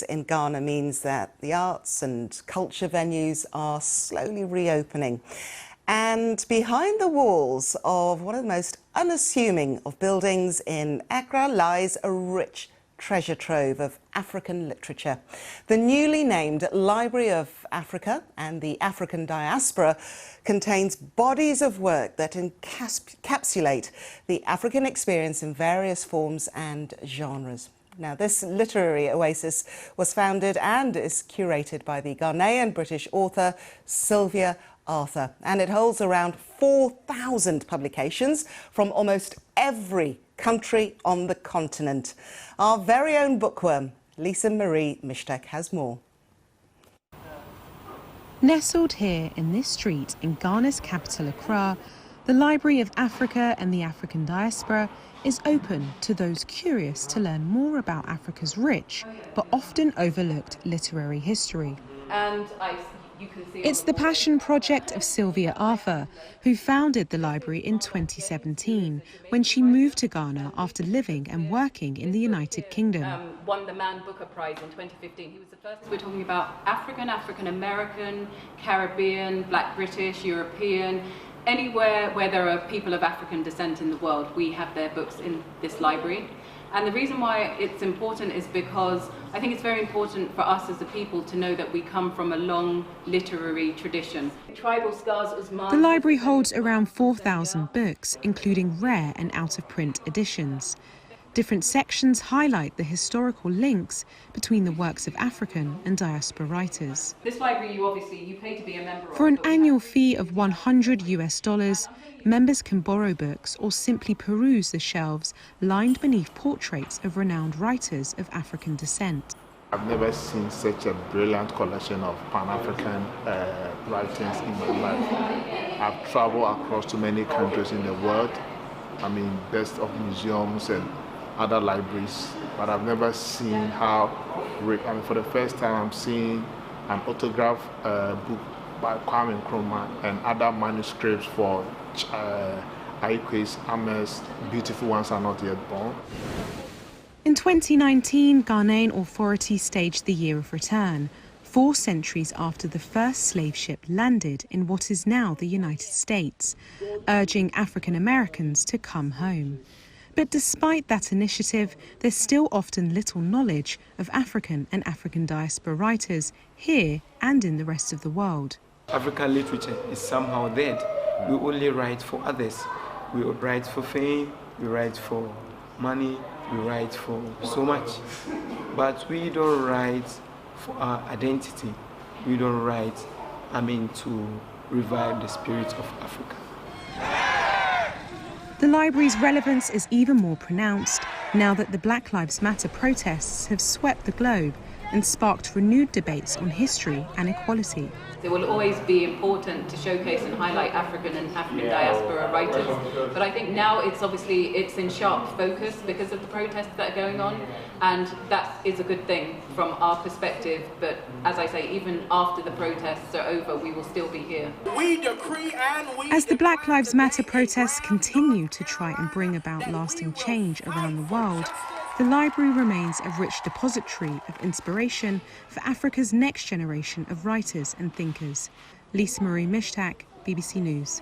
in Ghana means that the arts and culture venues are slowly reopening. And behind the walls of one of the most unassuming of buildings in Accra lies a rich treasure trove of African literature. The newly named Library of Africa and the African Diaspora contains bodies of work that encapsulate the African experience in various forms and genres. Now, this literary oasis was founded and is curated by the Ghanaian British author Sylvia Arthur, and it holds around 4,000 publications from almost every country on the continent. Our very own bookworm, Lisa Marie Mishtak, has more. Nestled here in this street in Ghana's capital, Accra, the Library of Africa and the African Diaspora is open to those curious to learn more about Africa's rich but often overlooked literary history. It's the passion project of Sylvia Arthur, who founded the library in 2017 when she moved to Ghana after living and working in the United Kingdom. Won the Man Booker Prize in 2015. He was the first. We're talking about African, African American, Caribbean, Black British, European. Anywhere where there are people of African descent in the world, we have their books in this library. And the reason why it's important is because I think it's very important for us as a people to know that we come from a long literary tradition. Tribal scars. The library holds around 4,000 books, including rare and out-of-print editions. Different sections highlight the historical links between the works of African and diaspora writers. This library, you pay to be a member of. For an annual fee of $100, members can borrow books or simply peruse the shelves lined beneath portraits of renowned writers of African descent. I've never seen such a brilliant collection of Pan-African writings in my life. I've traveled across to many countries in the world. I mean, best of museums and other libraries, but I've never seen how, for the first time I'm seeing an autograph book by Kwame Nkrumah and other manuscripts for Aikwe's Ames, Beautiful Ones Are Not Yet Born. In 2019, Ghanaian authorities staged the Year of Return, 4 centuries after the first slave ship landed in what is now the United States, urging African Americans to come home. But despite that initiative, there's still often little knowledge of African and African diaspora writers here and in the rest of the world. African literature is somehow dead. We only write for others. We write for fame, we write for money, we write for so much. But we don't write for our identity. We don't write, to revive the spirit of Africa. The library's relevance is even more pronounced now that the Black Lives Matter protests have swept the globe and sparked renewed debates on history and equality. It will always be important to showcase and highlight African and African diaspora writers, but I think now it's in sharp focus because of the protests that are going on, and that is a good thing from our perspective. But as I say, even after the protests are over, we will still be here. As the Black Lives Matter protests continue to try and bring about lasting change around the world, the library remains a rich depository of inspiration for Africa's next generation of writers and thinkers. Lisa Marie Mishtak, BBC News.